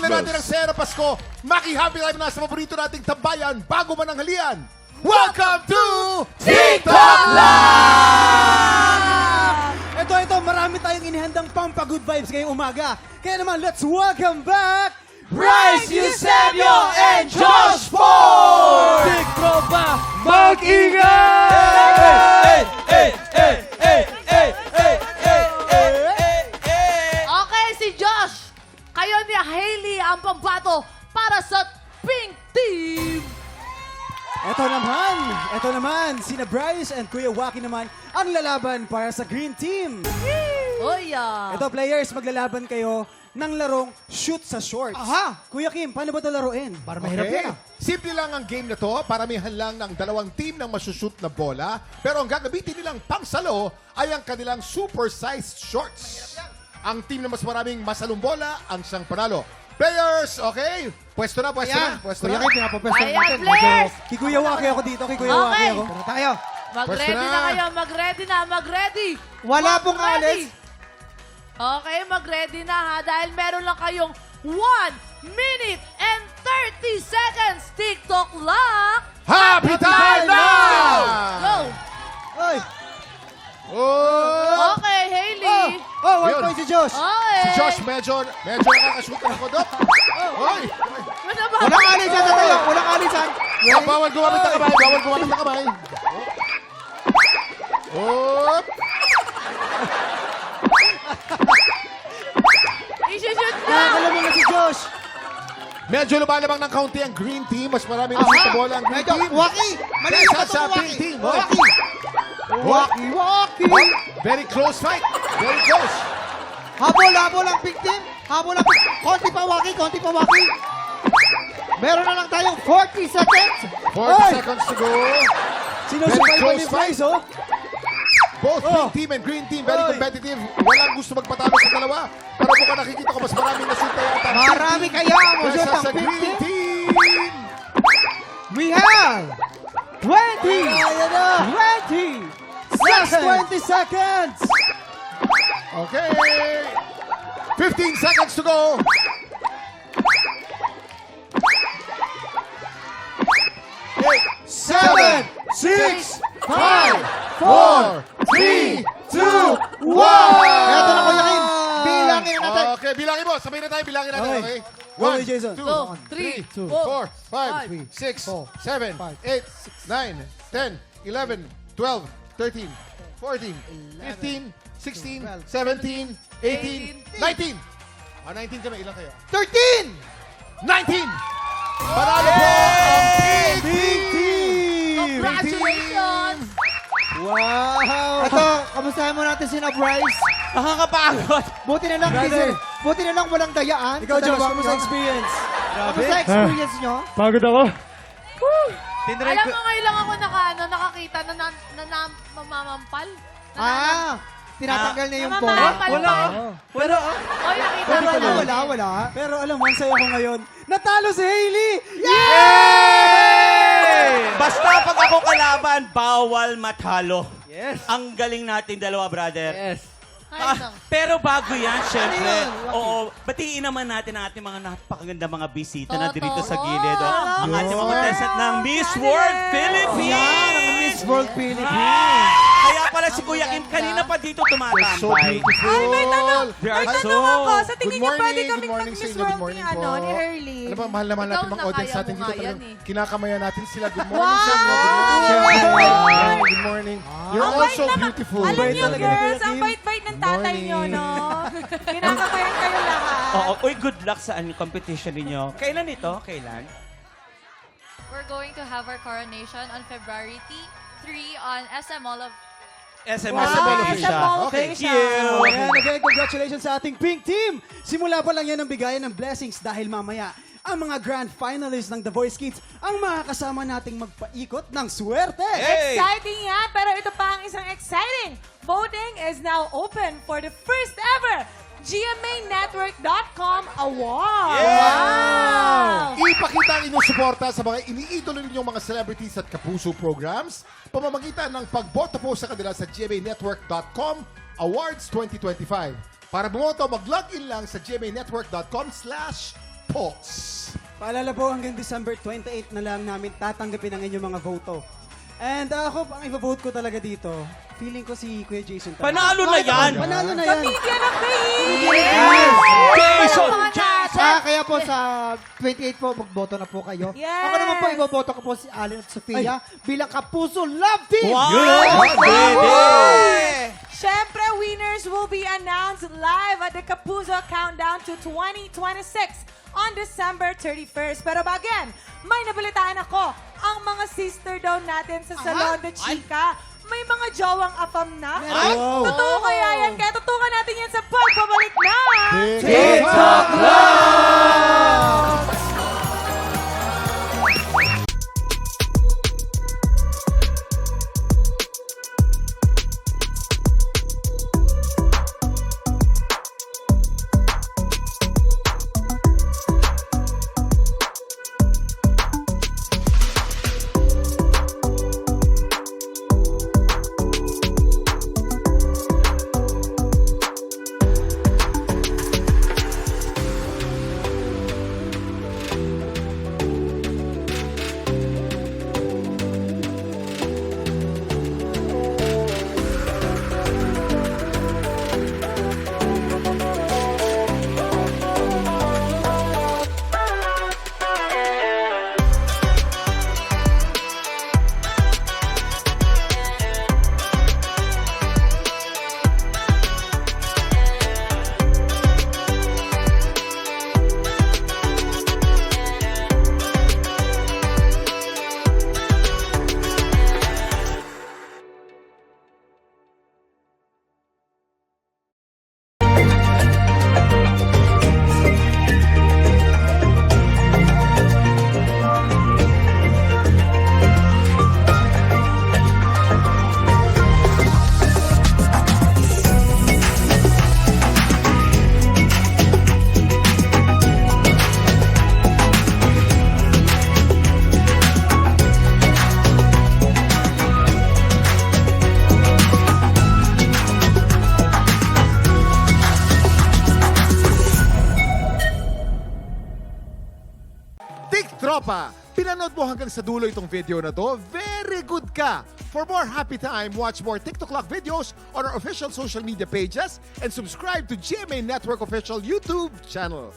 na natin ang Sera Pasko. Maki-happy tayo na sa paborito nating tambayan bago man ang halian. Welcome to TikTok Live! Ito, marami tayong inihandang pampa-good vibes ngayong umaga. Kaya naman, let's welcome back Bryce Eusebio and Josh Ford! Big Tropa, mag-ingay! Okay, si Josh. Kayo ni Hailey ang pambato para sa Pink Team. Ito naman, sina Bryce and Kuya Waki naman ang lalaban para sa Green Team. Oy, Ito, players, maglalaban kayo ng larong shoot sa shorts. Aha! Kuya Kim, paano ba ito laruin? Para mahirap yan. Simple lang ang game na to. Paramihan lang ng dalawang team ng masushoot na bola. Pero ang gagamitin nilang pangsalo ay ang kanilang super-sized shorts. Ang team na mas maraming masalong bola ang siyang panalo. Players, okay? Pwesto na. Kuya Kim, pinapapwesto Ayan, natin. players! Kay Kuya Waki ako dito, kay Kuya Waki Okay. ako. Tara tayo. Mag-ready Pwesto na. na kayo, mag-ready. Wala pong Mag-ready. alis. Okay, mag-ready na ha dahil meron lang kayong 1 minute and 30 seconds. TikTok lock. Happy time now! Go! Oy! Oh! Okay, Hailey. Oh, one Yun. point si Josh. Okay. Si Josh medyo nakakashoot ng kodok. Hoy! Ano ba? Walang alisan na tayo. Walang alisan. Bawal gumamit ng kamay. Oh! I-shoot na. Nakakala mo na si Josh. Medyo lumalabang ng kaunti ang green team. Mas maraming nashoot na bola ang green Medyo, team. Waki! Mali Kesa ba sa ito, pink Waki? team. Hoy. Waki! Waki! Oh, very close fight. Very close. Habol ang pink team. Habol ang pink. Konti pa, Waki. Meron na lang tayong 40 seconds. 40 seconds to go. Sinusubayban close ni Bryce, oh. Both pink team and green team, very Oy. competitive. Walang gusto magpatalo sa dalawa. Pero mukhang nakikita ko mas maraming nashoot na yata. ang pink Marami team kaya ang kesa mashoot ang sa pink green team. We have 20! Ayan na. 20! Last 20 seconds. Okay. 15 seconds to go. Eight, 7, 6, 5, 4, 3, 2, 1. Eto na, Kuya Kim. Bilangin na natin. Okay, bilangin mo. Sabay na tayo, bilangin natin, Okay. okay? Go, 1, Jason. 2, Go. 3, 3, 4, 5, 5, 6, 7, 5, 8, 9, 10, 11, 12, 13, 14, 15, 16, 17, 18, 19. 19 kami, ilan kayo? 13! 19! Panalo po ang Pink Pink Team. Congratulations. Wow. Ito, kamustahin mo natin sina Bryce. Nakakapagod. Buti na lang, Brother. buti na lang walang dayaan. Ikaw, Sa Josh, dalawang kamusta yun. experience? Kamusta experience nyo? Pagod ako. Tinry Alam ko. mo ngayon lang ako nakakita na mamamampal. Tinatanggal na yung Namamampal bola. pa. Pero, Oy, nakita Pero ko ano, na. Wala. pero alam mo, ang saya ko ngayon. Natalo si Hailey! Basta pag ako kalaban, bawal matalo. Yes. Ang galing natin dalawa, brother. Yes. Ay, no. Pero bago yan, syempre, Ano yun? oo, batiin naman natin ang ating mga napakaganda mga bisita na Totoo. dito sa gilid. Oh. Ang ating mga Yun. contestant ng Miss World Yan, ang Philippines! Miss World Philippines. Kaya pala si Kuya Kim, kanina pa dito So tumatambay. beautiful. Ay, may tanong. They May are tanong so... ako. Sa tingin Good niyo pwede morning, kaming good morning mag-Miss sa inyo, World good morning ni, po. ni Early? Alam mo, mahal na mahal natin Ikaw, mga audience nakaya natin mo dito. nga yan Talagang eh. Kinakamaya natin sila. Good morning sa inyo. Good morning. You're Ang all bait so naman. beautiful. Alam Bait niyo, talaga ni Kuya girls, ang Kim. bait-bait ng tatay Morning. niyo, no? Kinakabayan kayo lahat. Oo, uy, good luck sa competition ninyo. Kailan ito? Kailan? We're going to have our coronation on February 3 on SM Mall of SMS Wow, official. SM Mall Okay. Thank you. Ayan, again, congratulations sa ating Pink Team! Simula pa lang yan ang bigayan ng blessings dahil mamaya, ang mga grand finalists ng The Voice Kids ang makakasama nating magpaikot ng swerte! Hey! Exciting yan, pero ito pa ang isang exciting. Voting is now open for the first ever GMANetwork.com Award. Yeah! Wow! Ipakita ang inyong suporta sa mga iniidolo ninyong mga celebrities at kapuso programs pamamagitan ng pagboto po sa kanila sa gmanetwork.com Awards 2025. Para bumoto, mag-login lang sa gmanetwork.com/pink polls. Paalala po, hanggang December 28 na lang namin tatanggapin ang inyong mga voto. And ako, ang iba-vote ko talaga dito, feeling ko si Kuya Jason. talaga. Panalo na yan! Panalo na yan. Pamilya na kayo! Jason! Kaya po sa 28 po, magboto na po kayo. Yes. Ako naman po, iboboto ko po si Allen at Sofia bilang Kapuso Love Team! Wow! Pwede! Siyempre, winners will be announced live at the Kapuso Countdown to 2026 on December 31st. Pero bago yan, may nabalitaan ako. Ang mga sister daw natin sa Salon de Chica, may mga jowang afam na. Ay! Totoo kaya yan? Kaya tutukan natin yan sa pagbabalik na TikTok Tropa, pinanood mo hanggang sa dulo itong video na to? Very good ka! For more happy time, watch more TikTok Lock videos on our official social media pages and subscribe to GMA Network official YouTube channel.